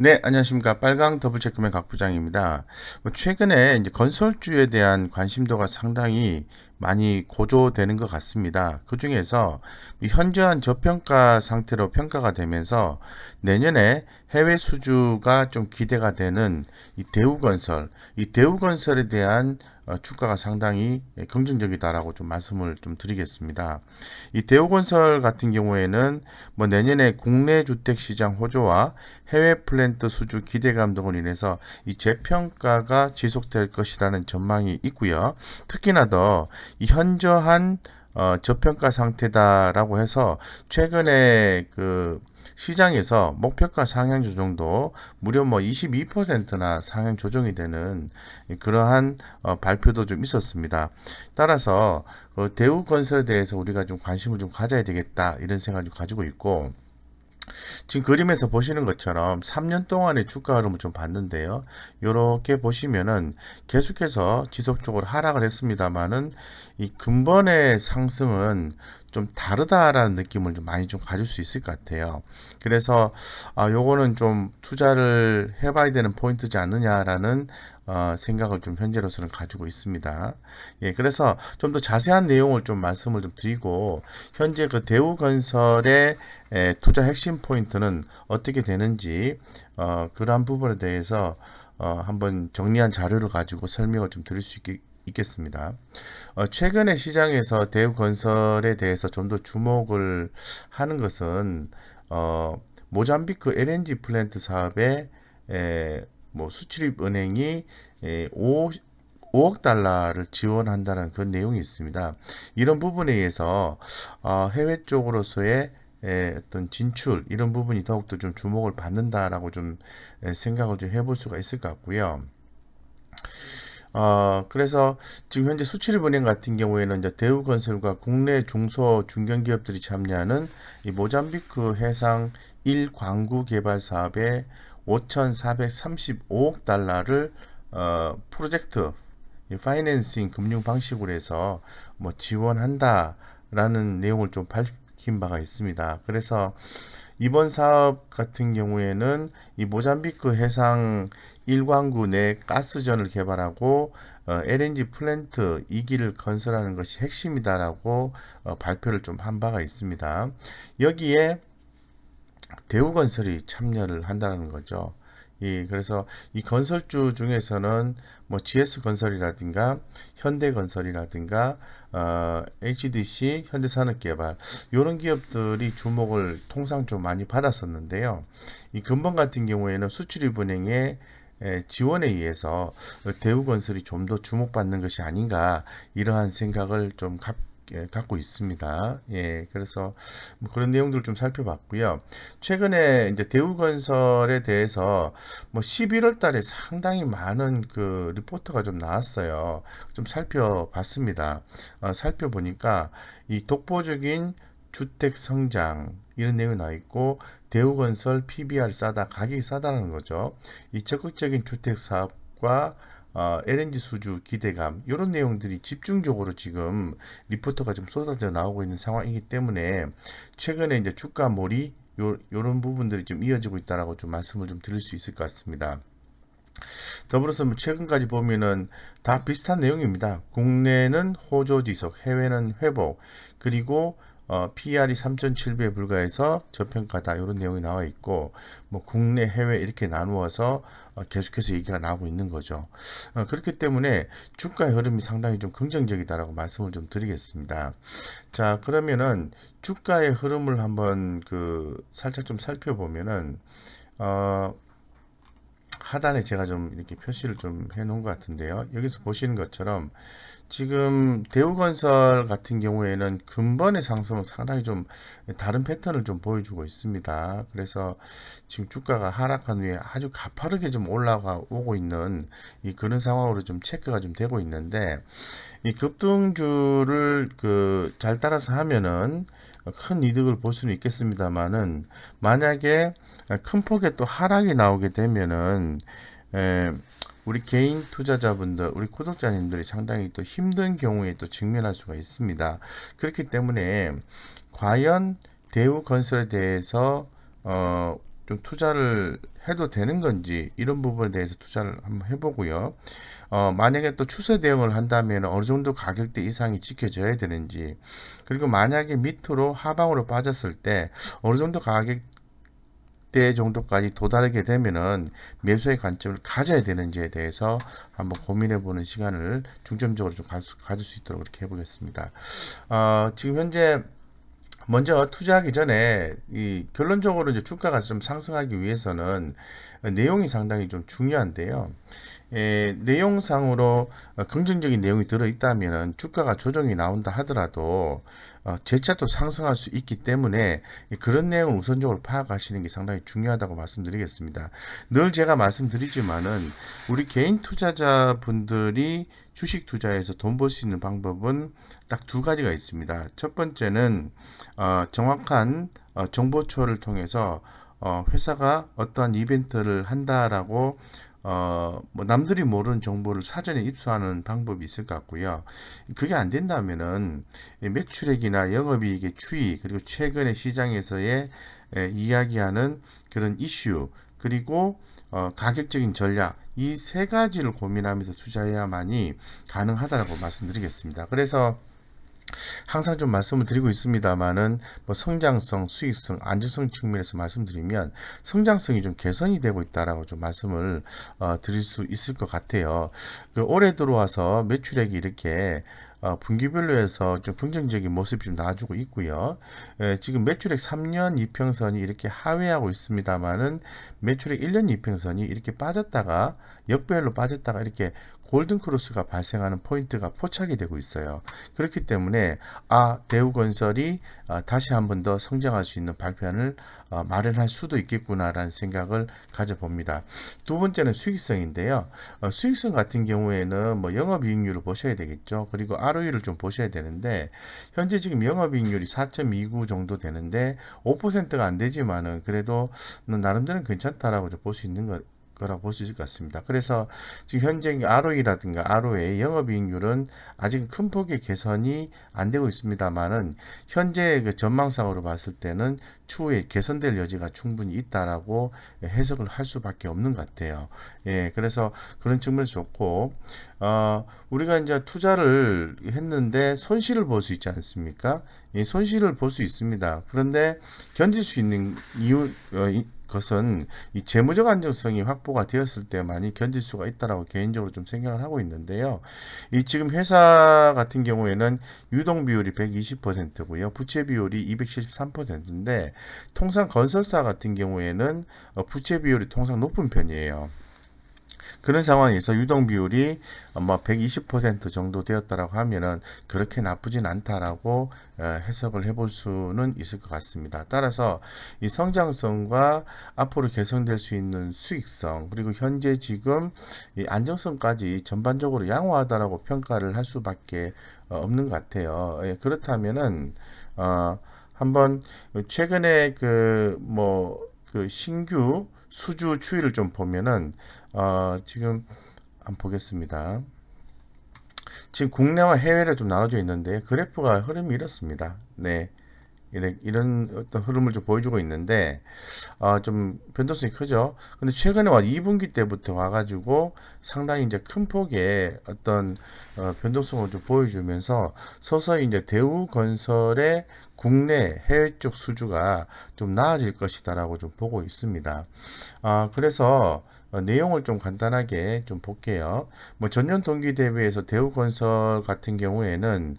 네, 안녕하십니까. 빨강 더블체크맨 각 부장입니다. 최근에 이제 건설주에 대한 관심도가 상당히 많이 고조되는 것 같습니다. 그 중에서 이 현저한 저평가 상태로 평가가 되면서 내년에 해외 수주가 좀 기대가 되는 이 대우건설에 대한 주가가 상당히 긍정적이다라고 좀 말씀을 좀 드리겠습니다. 이 대우건설 같은 경우에는 뭐 내년에 국내 주택 시장 호조와 해외 플랜트 수주 기대감 등으로 인해서 이 재평가가 지속될 것이라는 전망이 있고요. 특히나 더 이 현저한 저평가 상태다라고 해서 최근에 그 시장에서 목표가 상향 조정도 무려 뭐 22%나 상향 조정이 되는 그러한 발표도 좀 있었습니다. 따라서 대우건설에 대해서 우리가 좀 관심을 좀 가져야 되겠다 이런 생각을 좀 가지고 있고, 지금 그림에서 보시는 것처럼 3년 동안의 주가 흐름을 좀 봤는데요. 이렇게 보시면은 계속해서 지속적으로 하락을 했습니다만은 이 근본의 상승은 좀 다르다라는 느낌을 좀 많이 좀 가질 수 있을 것 같아요. 그래서 요거는 좀 투자를 해봐야 되는 포인트지 않느냐라는 생각을 좀 현재로서는 가지고 있습니다. 예, 그래서 좀 더 자세한 내용을 좀 말씀을 좀 드리고, 현재 그 대우건설의 투자 핵심 포인트는 어떻게 되는지 그러한 부분에 대해서 한번 정리한 자료를 가지고 설명을 좀 드릴 수 있겠습니다. 최근에 시장에서 대우건설에 대해서 좀 더 주목을 하는 것은 모잠비크 LNG 플랜트 사업에 뭐 수출입 은행이 5억 달러를 지원한다는 그런 내용이 있습니다. 이런 부분에 의해서 해외 쪽으로서의 어떤 진출 이런 부분이 더욱더 좀 주목을 받는다라고 좀 생각을 좀 해볼 수가 있을 것 같고요. 그래서 지금 현재 수출입은행 같은 경우에는 이제 대우건설과 국내 중소 중견기업들이 참여하는 이 모잠비크 해상 1광구 개발 사업에 5,435억 달러를 프로젝트 파이낸싱 금융 방식으로 해서 뭐 지원한다라는 내용을 좀 밝힌 바가 있습니다. 그래서 이번 사업 같은 경우에는 이 모잠비크 해상 일광구 내 가스전을 개발하고 LNG 플랜트 2기를 건설하는 것이 핵심이다라고 발표를 좀 한 바가 있습니다. 여기에 대우건설이 참여를 한다는 거죠. 그래서 이 건설주 중에서는 뭐 GS건설이라든가 현대건설이라든가 HDC, 현대산업개발 이런 기업들이 주목을 통상 좀 많이 받았었는데요. 이 근본 같은 경우에는 수출입은행의 지원에 의해서 대우건설이 좀 더 주목받는 것이 아닌가 이러한 생각을 좀 갖고 있습니다. 예, 그래서 뭐 그런 내용들을 좀 살펴봤고요. 최근에 이제 대우건설에 대해서 뭐 11월 달에 상당히 많은 그 리포트가 좀 나왔어요. 좀 살펴봤습니다. 살펴보니까 이 독보적인 주택 성장 이런 내용이 나와 있고, 대우건설 PBR 싸다, 가격이 싸다는 거죠. 이 적극적인 주택 사업과 LNG 수주 기대감 이런 내용들이 집중적으로 지금 리포트가 좀 쏟아져 나오고 있는 상황이기 때문에 최근에 이제 주가 몰이 요런 부분들이 좀 이어지고 있다라고 좀 말씀을 좀 드릴 수 있을 것 같습니다. 더불어서 뭐 최근까지 보면은 다 비슷한 내용입니다. 국내는 호조 지속, 해외는 회복, 그리고 PR이 3.7배에 불과해서 저평가다 이런 내용이 나와 있고, 뭐 국내 해외 이렇게 나누어서 계속해서 얘기가 나오고 있는 거죠. 그렇기 때문에 주가의 흐름이 상당히 좀 긍정적이다라고 말씀을 좀 드리겠습니다. 자, 그러면은 주가의 흐름을 한번 그 살짝 좀 살펴보면은 어, 하단에 제가 좀 이렇게 표시를 좀 해놓은 것 같은데요. 여기서 보시는 것처럼 지금 대우건설 같은 경우에는 근본의 상승은 상당히 좀 다른 패턴을 좀 보여주고 있습니다. 그래서 지금 주가가 하락한 후에 아주 가파르게 좀 올라가 오고 있는 이 그런 상황으로 좀 체크가 좀 되고 있는데, 이 급등주를 그 잘 따라서 하면은 큰 이득을 볼 수는 있겠습니다만은, 만약에 큰 폭의 또 하락이 나오게 되면은 에, 우리 개인 투자자분들, 우리 구독자님들이 상당히 또 힘든 경우에 또 직면할 수가 있습니다. 그렇기 때문에 과연 대우건설에 대해서 좀 투자를 해도 되는 건지 이런 부분에 대해서 투자를 한번 해보고요. 만약에 또 추세 대응을 한다면 어느 정도 가격대 이상이 지켜져야 되는지, 그리고 만약에 밑으로 하방으로 빠졌을 때 어느 정도 가격대 정도까지 도달하게 되면은 매수의 관점을 가져야 되는지에 대해서 한번 고민해보는 시간을 중점적으로 좀 가질 수 있도록 그렇게 해보겠습니다. 지금 현재 먼저 투자하기 전에 이 결론적으로 이제 주가가 좀 상승하기 위해서는 내용이 상당히 좀 중요한데요. 내용상으로 긍정적인 내용이 들어있다면 주가가 조정이 나온다 하더라도 재차 또 상승할 수 있기 때문에 그런 내용을 우선적으로 파악하시는 게 상당히 중요하다고 말씀드리겠습니다. 늘 제가 말씀드리지만은 우리 개인 투자자분들이 주식 투자에서 돈 벌 수 있는 방법은 딱 두 가지가 있습니다. 첫 번째는 정확한 정보처를 통해서 회사가 어떠한 이벤트를 한다라고 뭐 남들이 모르는 정보를 사전에 입수하는 방법이 있을 것 같고요. 그게 안 된다면은 매출액이나 영업이익의 추이, 그리고 최근의 시장에서의 이야기하는 그런 이슈, 그리고 가격적인 전략, 이 세 가지를 고민하면서 투자해야만이 가능하다고 말씀드리겠습니다. 그래서 항상 좀 말씀을 드리고 있습니다만은 뭐 성장성, 수익성, 안정성 측면에서 말씀드리면 성장성이 좀 개선이 되고 있다라고 좀 말씀을 드릴 수 있을 것 같아요. 올해 들어와서 매출액이 이렇게 분기별로 해서 좀 긍정적인 모습이 좀 나와주고 있고요. 지금 매출액 3년 이평선이 이렇게 하회하고 있습니다만은 매출액 1년 이평선이 이렇게 빠졌다가 역배열로 빠졌다가 이렇게 골든크로스가 발생하는 포인트가 포착이 되고 있어요. 그렇기 때문에 대우건설이 다시 한 번 더 성장할 수 있는 발판을 마련할 수도 있겠구나라는 생각을 가져봅니다. 두 번째는 수익성인데요. 수익성 같은 경우에는 뭐 영업이익률을 보셔야 되겠죠. 그리고 ROE를 좀 보셔야 되는데 현재 지금 영업이익률이 4.29 정도 되는데 5%가 안 되지만은 그래도 나름대로 괜찮다라고 볼 수 있는 거라고 볼 수 있을 것 같습니다. 그래서 지금 현재 ROE라든가 ROA 영업이익률은 아직 큰 폭의 개선이 안 되고 있습니다만은 현재 그 전망상으로 봤을 때는 추후에 개선될 여지가 충분히 있다라고 해석을 할 수밖에 없는 것 같아요. 그래서 그런 측면에서 좋고 우리가 이제 투자를 했는데 손실을 볼 수 있지 않습니까? 손실을 볼 수 있습니다. 그런데 견딜 수 있는 것은 이 재무적 안정성이 확보가 되었을 때만이 견딜 수가 있다라고 개인적으로 좀 생각을 하고 있는데요. 이 지금 회사 같은 경우에는 유동 비율이 120%고요. 부채 비율이 273%인데 통상 건설사 같은 경우에는 부채 비율이 통상 높은 편이에요. 그런 상황에서 유동 비율이 120% 정도 되었다라고 하면은 그렇게 나쁘진 않다라고 해석을 해볼 수는 있을 것 같습니다. 따라서 이 성장성과 앞으로 개선될 수 있는 수익성, 그리고 현재 지금 이 안정성까지 전반적으로 양호하다라고 평가를 할 수밖에 없는 것 같아요. 그렇다면은 한번 최근에 그 신규 수주 추이를 좀 보면은 지금 한번 보겠습니다. 지금 국내와 해외로 좀 나눠져 있는데 그래프가 흐름이 이렇습니다. 네. 이런 어떤 흐름을 좀 보여주고 있는데 좀 변동성이 크죠. 근데 최근에 2분기 때부터 와가지고 상당히 이제 큰 폭의 어떤 변동성을 좀 보여주면서 서서히 이제 대우건설의 국내 해외 쪽 수주가 좀 나아질 것이다라고 좀 보고 있습니다. 그래서 내용을 좀 간단하게 좀 볼게요. 뭐 전년 동기 대비해서 대우건설 같은 경우에는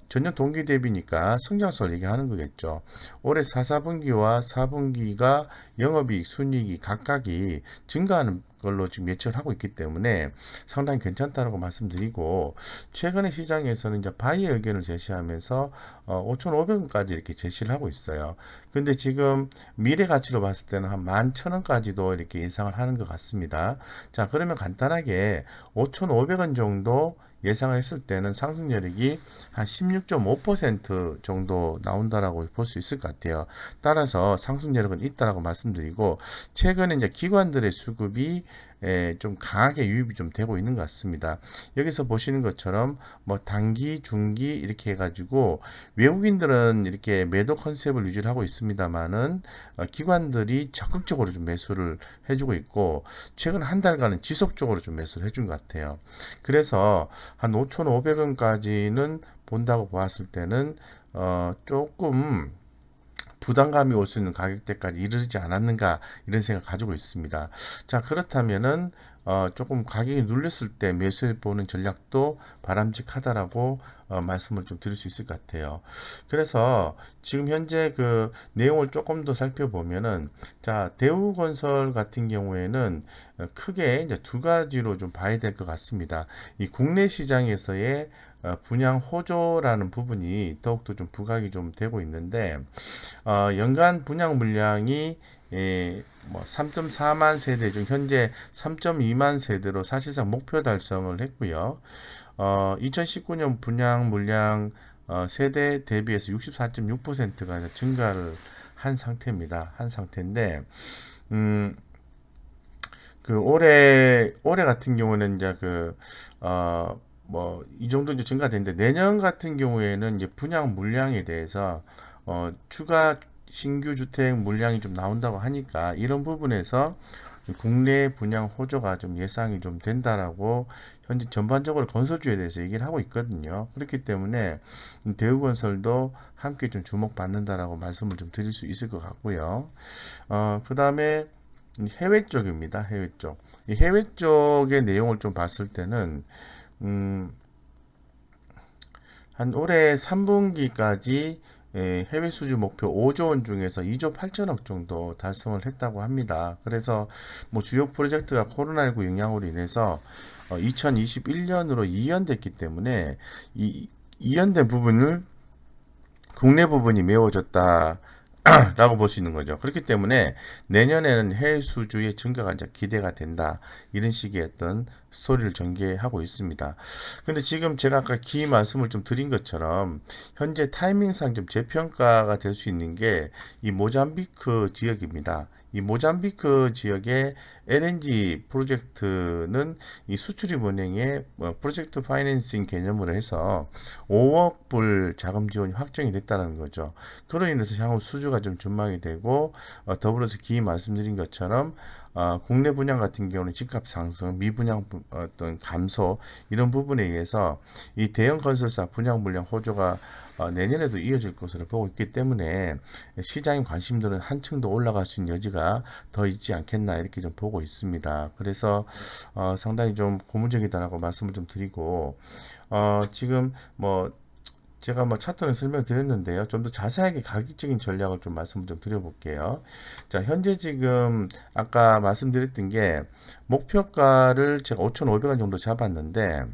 전년 동기 대비니까 성장성을 얘기하는 거겠죠. 올해 4분기와 4분기가 영업이익, 순이익이 각각이 증가하는 걸로 지금 예측을 하고 있기 때문에 상당히 괜찮다라고 말씀드리고 최근에 시장에서는 이제 바이의 의견을 제시하면서 5,500원까지 이렇게 제시를 하고 있어요. 근데 지금 미래 가치로 봤을 때는 한 11,000원까지도 이렇게 예상을 하는 것 같습니다. 자, 그러면 간단하게 5,500원 정도 예상을 했을 때는 상승 여력이 한 16.5% 정도 나온다라고 볼 수 있을 것 같아요. 따라서 상승 여력은 있다라고 말씀드리고, 최근에 이제 기관들의 수급이 좀 강하게 유입이 좀 되고 있는 것 같습니다. 여기서 보시는 것처럼 뭐 단기, 중기 이렇게 해가지고 외국인들은 이렇게 매도 컨셉을 유지를 하고 있습니다만은 기관들이 적극적으로 좀 매수를 해주고 있고, 최근 한 달간은 지속적으로 좀 매수를 해준 것 같아요. 그래서 한 5,500원까지는 본다고 보았을 때는 조금 부담감이 올 수 있는 가격대까지 이르지 않았는가, 이런 생각을 가지고 있습니다. 자, 그렇다면은 조금 가격이 눌렸을 때 매수해 보는 전략도 바람직하다라고 말씀을 좀 드릴 수 있을 것 같아요. 그래서 지금 현재 그 내용을 조금 더 살펴보면은, 자, 대우건설 같은 경우에는 크게 이제 두 가지로 좀 봐야 될 것 같습니다. 이 국내 시장에서의 분양 호조라는 부분이 더욱더 좀 부각이 좀 되고 있는데, 연간 분양 물량이 뭐 3.4만 세대 중 현재 3.2만 세대로 사실상 목표 달성을 했고요. 2019년 분양 물량 세대 대비해서 64.6%가 증가를 한 상태입니다. 한 상태인데, 음, 그 올해 같은 경우는 이제 뭐 이 정도 이제 증가되는데, 내년 같은 경우에는 이제 분양 물량에 대해서 추가 신규 주택 물량이 좀 나온다고 하니까, 이런 부분에서 국내 분양 호조가 좀 예상이 좀 된다라고 현재 전반적으로 건설주에 대해서 얘기를 하고 있거든요. 그렇기 때문에 대우건설도 함께 좀 주목받는다라고 말씀을 좀 드릴 수 있을 것 같고요. 그 다음에 해외 쪽입니다. 해외 쪽. 이 해외 쪽의 내용을 좀 봤을 때는, 음, 한 올해 3분기까지 해외 수주 목표 5조 원 중에서 2조 8천억 정도 달성을 했다고 합니다. 그래서 뭐 주요 프로젝트가 코로나19 영향으로 인해서 2021년으로 이연됐기 때문에 이 이연된 부분을 국내 부분이 메워졌다 라고 볼 수 있는 거죠. 그렇기 때문에 내년에는 해외 수주의 증가가 이제 기대가 된다, 이런 식의 어떤 스토리를 전개하고 있습니다. 근데 지금 제가 아까 기 말씀을 좀 드린 것처럼 현재 타이밍상 좀 재평가가 될 수 있는 게 이 모잠비크 지역입니다. 이 모잠비크 지역의 LNG 프로젝트는 이 수출입은행의 프로젝트 파이낸싱 개념으로 해서 5억 불 자금 지원이 확정이 됐다는 거죠. 그로 인해서 향후 수주가 좀 전망이 되고, 더불어서 기 말씀드린 것처럼 국내 분양 같은 경우는 집값 상승, 미분양 어떤 감소, 이런 부분에 의해서 이 대형 건설사 분양 물량 호조가 내년에도 이어질 것으로 보고 있기 때문에 시장의 관심도는 한층 더 올라갈 수 있는 여지가 더 있지 않겠나, 이렇게 좀 보고 있습니다. 그래서 상당히 좀 고무적이다라고 말씀을 좀 드리고, 지금 뭐 제가 뭐 차트는 설명드렸는데요. 좀 더 자세하게 가격적인 전략을 좀 말씀을 좀 드려볼게요. 자, 현재 지금 아까 말씀드렸던 게 목표가를 제가 5,500원 정도 잡았는데,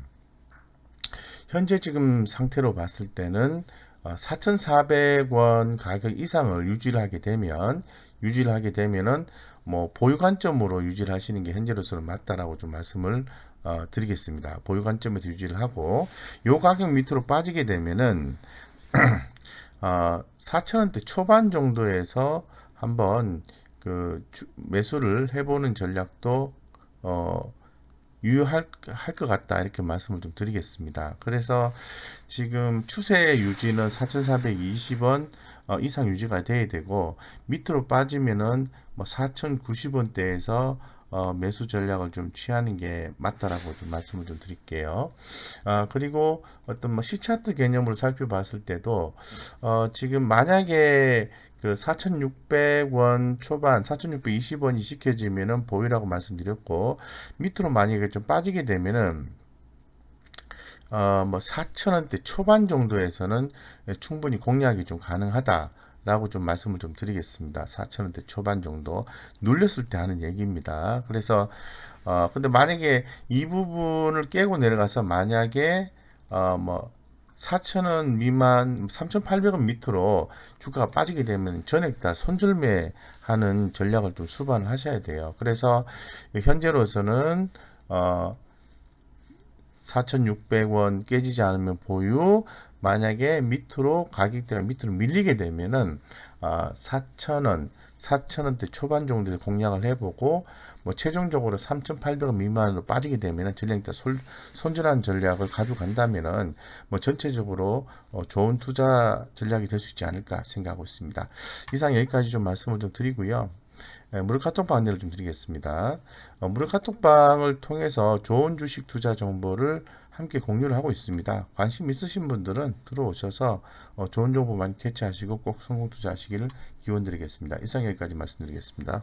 현재 지금 상태로 봤을 때는 4,400원 가격 이상을 유지를 하게 되면은 뭐 보유 관점으로 유지를 하시는 게 현재로서는 맞다라고 좀 말씀을 드리겠습니다. 보유 관점에서 유지를 하고, 요 가격 밑으로 빠지게 되면은 4,000원대 초반 정도에서 한번 매수를 해보는 전략도 유효할 것 같다, 이렇게 말씀을 좀 드리겠습니다. 그래서 지금 추세 유지는 4,420원 이상 유지가 돼야 되고, 밑으로 빠지면은 뭐 4,090원대에서 매수 전략을 좀 취하는 게 맞다라고 좀 말씀을 좀 드릴게요. 그리고 어떤 뭐 C차트 개념으로 살펴봤을 때도 지금 만약에 그 4,600원 초반, 4,620원이 지켜지면은 보유라고 말씀드렸고, 밑으로 만약에 좀 빠지게 되면은 뭐 4,000원대 초반 정도에서는 충분히 공략이 좀 가능하다라고 좀 말씀을 좀 드리겠습니다. 4,000원대 초반 정도 눌렸을 때 하는 얘기입니다. 그래서 근데 만약에 이 부분을 깨고 내려가서 만약에 뭐 4,000원 미만, 3,800원 밑으로 주가가 빠지게 되면 전액 다 손절매 하는 전략을 좀 수반을 하셔야 돼요. 그래서 현재로서는 4,600원 깨지지 않으면 보유. 만약에 밑으로 가격대가 밑으로 밀리게 되면은 4,000원, 4,000원대 초반 정도에 공략을 해보고 뭐 최종적으로 3,800원 미만으로 빠지게 되면은 전략 손절한 전략을 가져간다면은 뭐 전체적으로 좋은 투자 전략이 될 수 있지 않을까 생각하고 있습니다. 이상 여기까지 좀 말씀을 좀 드리고요. 무료 카톡방 안내를 좀 드리겠습니다. 무료 카톡방을 통해서 좋은 주식 투자 정보를 함께 공유를 하고 있습니다. 관심 있으신 분들은 들어오셔서 좋은 정보 많이 캐치하시고 꼭 성공 투자하시기를 기원드리겠습니다. 이상 여기까지 말씀드리겠습니다.